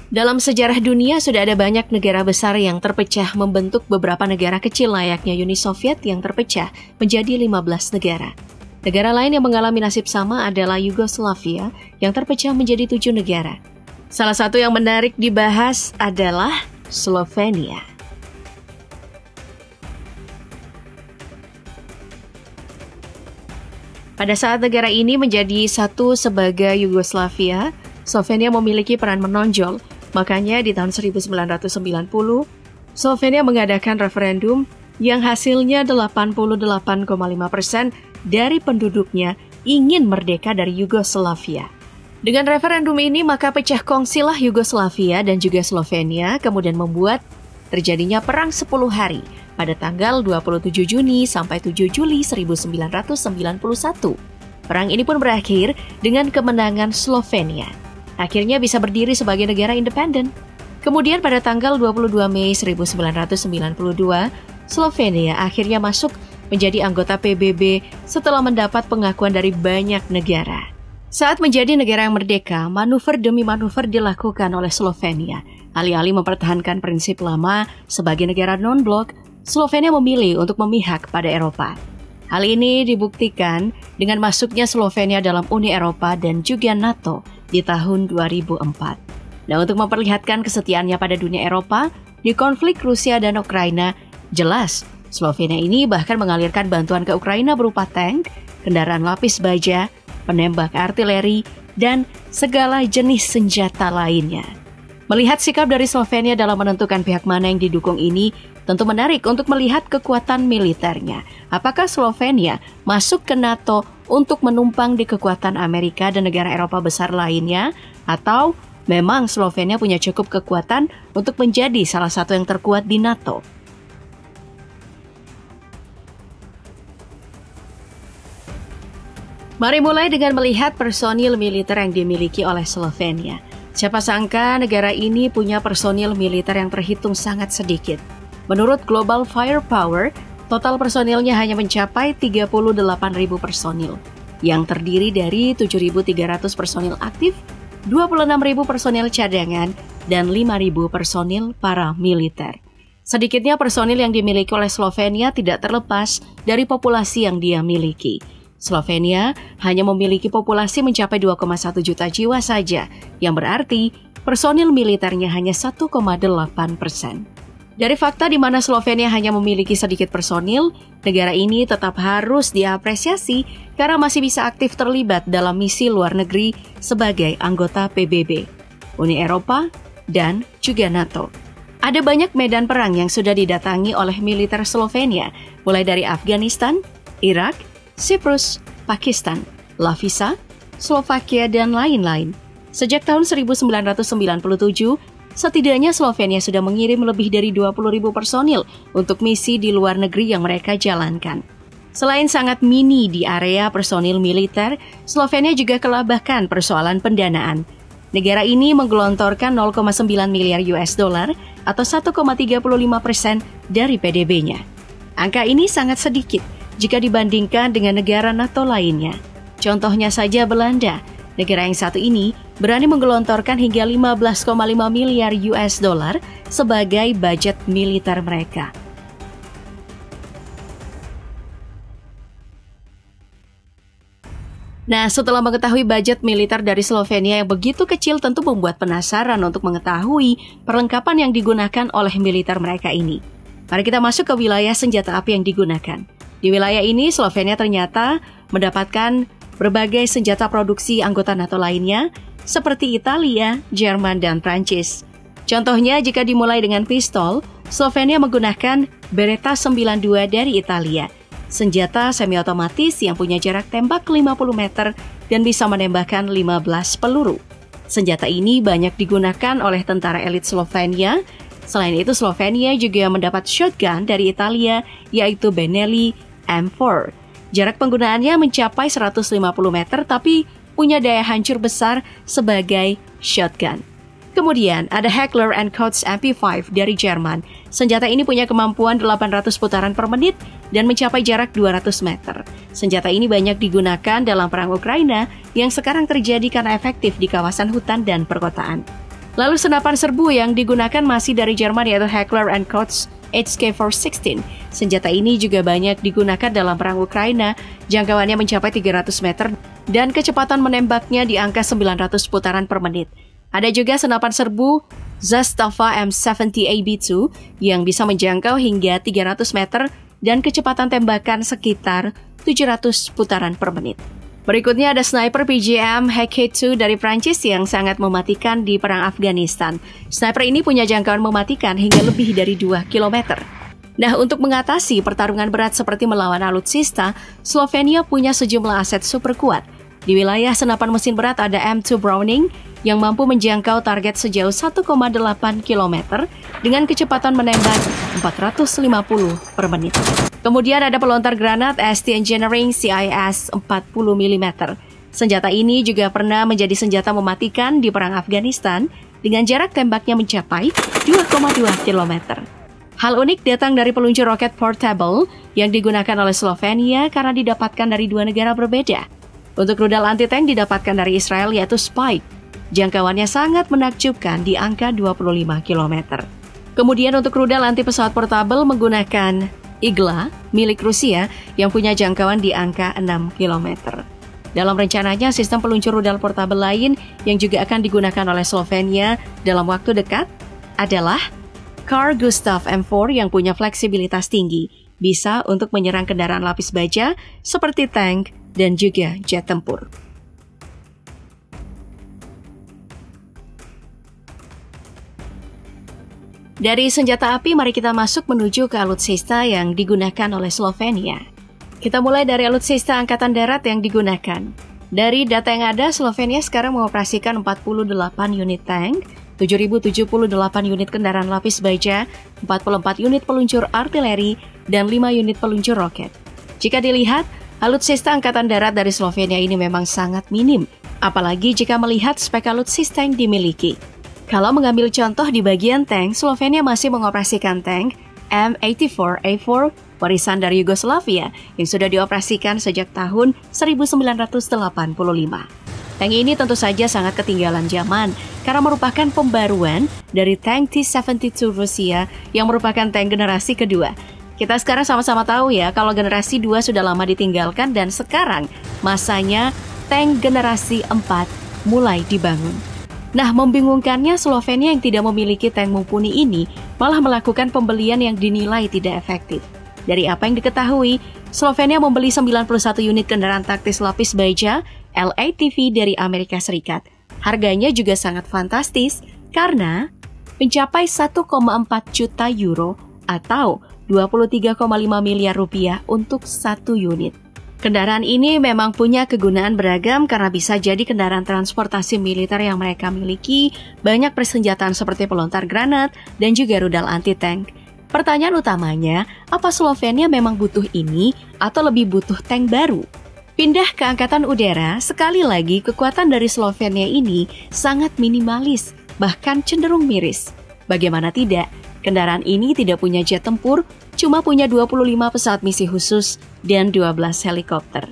Dalam sejarah dunia sudah ada banyak negara besar yang terpecah membentuk beberapa negara kecil layaknya Uni Soviet yang terpecah menjadi 15 negara. Negara lain yang mengalami nasib sama adalah Yugoslavia yang terpecah menjadi 7 negara. Salah satu yang menarik dibahas adalah Slovenia. Pada saat negara ini menjadi satu sebagai Yugoslavia, Slovenia memiliki peran menonjol. Makanya di tahun 1990, Slovenia mengadakan referendum yang hasilnya 88,5% dari penduduknya ingin merdeka dari Yugoslavia. Dengan referendum ini maka pecah kongsilah Yugoslavia dan juga Slovenia, kemudian membuat terjadinya perang 10 hari pada tanggal 27 Juni sampai 7 Juli 1991. Perang ini pun berakhir dengan kemenangan Slovenia. Akhirnya bisa berdiri sebagai negara independen. Kemudian pada tanggal 22 Mei 1992, Slovenia akhirnya masuk menjadi anggota PBB setelah mendapat pengakuan dari banyak negara. Saat menjadi negara yang merdeka, manuver demi manuver dilakukan oleh Slovenia. Alih-alih mempertahankan prinsip lama sebagai negara non-blok, Slovenia memilih untuk memihak pada Eropa. Hal ini dibuktikan dengan masuknya Slovenia dalam Uni Eropa dan juga NATO di tahun 2004. Nah, untuk memperlihatkan kesetiaannya pada dunia Eropa, di konflik Rusia dan Ukraina, jelas Slovenia ini bahkan mengalirkan bantuan ke Ukraina berupa tank, kendaraan lapis baja, penembak artileri, dan segala jenis senjata lainnya. Melihat sikap dari Slovenia dalam menentukan pihak mana yang didukung ini, tentu menarik untuk melihat kekuatan militernya. Apakah Slovenia masuk ke NATO untuk menumpang di kekuatan Amerika dan negara Eropa besar lainnya? Atau memang Slovenia punya cukup kekuatan untuk menjadi salah satu yang terkuat di NATO? Mari mulai dengan melihat personil militer yang dimiliki oleh Slovenia. Siapa sangka negara ini punya personil militer yang terhitung sangat sedikit. Menurut Global Firepower, total personilnya hanya mencapai 38.000 personil, yang terdiri dari 7.300 personil aktif, 26.000 personil cadangan, dan 5.000 personil paramiliter. Sedikitnya personil yang dimiliki oleh Slovenia tidak terlepas dari populasi yang dia miliki. Slovenia hanya memiliki populasi mencapai 2,1 juta jiwa saja, yang berarti personil militernya hanya 1,8%. Dari fakta di mana Slovenia hanya memiliki sedikit personil, negara ini tetap harus diapresiasi karena masih bisa aktif terlibat dalam misi luar negeri sebagai anggota PBB, Uni Eropa, dan juga NATO. Ada banyak medan perang yang sudah didatangi oleh militer Slovenia, mulai dari Afghanistan, Irak, Siprus, Pakistan, Latvia, Slovakia, dan lain-lain. Sejak tahun 1997, setidaknya Slovenia sudah mengirim lebih dari 20.000 personil untuk misi di luar negeri yang mereka jalankan. Selain sangat mini di area personil militer, Slovenia juga kelabahkan persoalan pendanaan. Negara ini menggelontorkan 0,9 miliar US dollar atau 1,35% dari PDB-nya. Angka ini sangat sedikit jika dibandingkan dengan negara NATO lainnya. Contohnya saja Belanda, negara yang satu ini berani menggelontorkan hingga 15,5 miliar US dollar sebagai budget militer mereka. Nah, setelah mengetahui budget militer dari Slovenia yang begitu kecil tentu membuat penasaran untuk mengetahui perlengkapan yang digunakan oleh militer mereka ini. Mari kita masuk ke wilayah senjata api yang digunakan. Di wilayah ini, Slovenia ternyata mendapatkan berbagai senjata produksi anggota NATO lainnya, seperti Italia, Jerman, dan Prancis. Contohnya, jika dimulai dengan pistol, Slovenia menggunakan Beretta 92 dari Italia, senjata semi-otomatis yang punya jarak tembak 50 meter dan bisa menembakkan 15 peluru. Senjata ini banyak digunakan oleh tentara elit Slovenia. Selain itu, Slovenia juga mendapat shotgun dari Italia, yaitu Benelli M4. Jarak penggunaannya mencapai 150 meter tapi punya daya hancur besar sebagai shotgun. Kemudian ada Heckler & Koch MP5 dari Jerman. Senjata ini punya kemampuan 800 putaran per menit dan mencapai jarak 200 meter. Senjata ini banyak digunakan dalam perang Ukraina yang sekarang terjadi karena efektif di kawasan hutan dan perkotaan. Lalu senapan serbu yang digunakan masih dari Jerman yaitu Heckler & Koch HK416. Senjata ini juga banyak digunakan dalam perang Ukraina, jangkauannya mencapai 300 meter dan kecepatan menembaknya di angka 900 putaran per menit. Ada juga senapan serbu Zastava M70AB2 yang bisa menjangkau hingga 300 meter dan kecepatan tembakan sekitar 700 putaran per menit. Berikutnya ada sniper PJM HK2 dari Prancis yang sangat mematikan di perang Afghanistan. Sniper ini punya jangkauan mematikan hingga lebih dari 2 km. Nah, untuk mengatasi pertarungan berat seperti melawan alutsista, Slovenia punya sejumlah aset super kuat. Di wilayah senapan mesin berat ada M2 Browning yang mampu menjangkau target sejauh 1,8 km dengan kecepatan menembak 450 per menit. Kemudian ada pelontar granat ST Engineering CIS 40 mm. Senjata ini juga pernah menjadi senjata mematikan di perang Afghanistan dengan jarak tembaknya mencapai 2,2 km. Hal unik datang dari peluncur roket portable yang digunakan oleh Slovenia karena didapatkan dari dua negara berbeda. Untuk rudal anti-tank didapatkan dari Israel yaitu Spike. Jangkauannya sangat menakjubkan di angka 25 km. Kemudian untuk rudal anti-pesawat portabel menggunakan Igla milik Rusia yang punya jangkauan di angka 6 km. Dalam rencananya, sistem peluncur rudal portabel lain yang juga akan digunakan oleh Slovenia dalam waktu dekat adalah Carl Gustaf M4 yang punya fleksibilitas tinggi, bisa untuk menyerang kendaraan lapis baja seperti tank dan juga jet tempur. Dari senjata api, mari kita masuk menuju ke alutsista yang digunakan oleh Slovenia. Kita mulai dari alutsista angkatan darat yang digunakan. Dari data yang ada, Slovenia sekarang mengoperasikan 48 unit tank, 7.078 unit kendaraan lapis baja, 44 unit peluncur artileri, dan 5 unit peluncur roket. Jika dilihat, alutsista angkatan darat dari Slovenia ini memang sangat minim, apalagi jika melihat spek alutsista yang dimiliki. Kalau mengambil contoh di bagian tank, Slovenia masih mengoperasikan tank M84A4 warisan dari Yugoslavia yang sudah dioperasikan sejak tahun 1985. Tank ini tentu saja sangat ketinggalan zaman karena merupakan pembaruan dari tank T-72 Rusia yang merupakan tank generasi kedua. Kita sekarang sama-sama tahu ya kalau generasi 2 sudah lama ditinggalkan dan sekarang masanya tank generasi 4 mulai dibangun. Nah, membingungkannya Slovenia yang tidak memiliki tank mumpuni ini malah melakukan pembelian yang dinilai tidak efektif. Dari apa yang diketahui, Slovenia membeli 91 unit kendaraan taktis lapis baja LATV dari Amerika Serikat. Harganya juga sangat fantastis karena mencapai 1,4 juta euro atau 23,5 miliar rupiah untuk satu unit. Kendaraan ini memang punya kegunaan beragam karena bisa jadi kendaraan transportasi militer yang mereka miliki, banyak persenjataan seperti pelontar granat dan juga rudal anti-tank. Pertanyaan utamanya, apa Slovenia memang butuh ini atau lebih butuh tank baru? Pindah ke angkatan udara, sekali lagi kekuatan dari Slovenia ini sangat minimalis, bahkan cenderung miris. Bagaimana tidak, kendaraan ini tidak punya jet tempur, cuma punya 25 pesawat misi khusus dan 12 helikopter.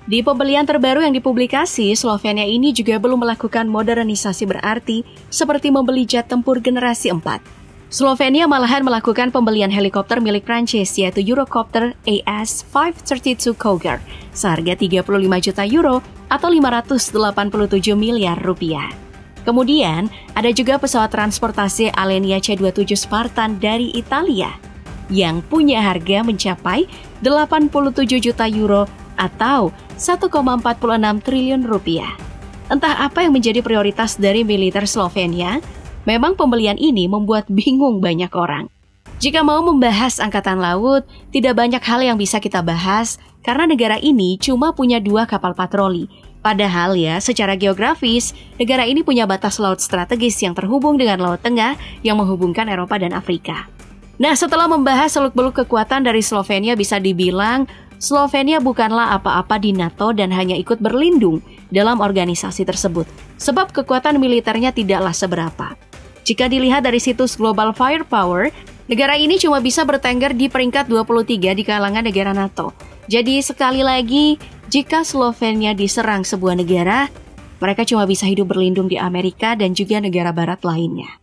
Di pembelian terbaru yang dipublikasi, Slovenia ini juga belum melakukan modernisasi berarti seperti membeli jet tempur generasi 4. Slovenia malahan melakukan pembelian helikopter milik Prancis yaitu Eurocopter AS532 Cougar seharga 35 juta euro atau 587 miliar rupiah. Kemudian, ada juga pesawat transportasi Alenia C-27 Spartan dari Italia yang punya harga mencapai 87 juta euro atau 1,46 triliun rupiah. Entah apa yang menjadi prioritas dari militer Slovenia, memang pembelian ini membuat bingung banyak orang. Jika mau membahas angkatan laut, tidak banyak hal yang bisa kita bahas karena negara ini cuma punya 2 kapal patroli. Padahal ya, secara geografis, negara ini punya batas laut strategis yang terhubung dengan Laut Tengah yang menghubungkan Eropa dan Afrika. Nah, setelah membahas seluk-beluk kekuatan dari Slovenia, bisa dibilang Slovenia bukanlah apa-apa di NATO dan hanya ikut berlindung dalam organisasi tersebut, sebab kekuatan militernya tidaklah seberapa. Jika dilihat dari situs Global Firepower, negara ini cuma bisa bertengger di peringkat 23 di kalangan negara NATO. Jadi sekali lagi, jika Slovenia diserang sebuah negara, Mereka cuma bisa hidup berlindung di Amerika dan juga negara barat lainnya.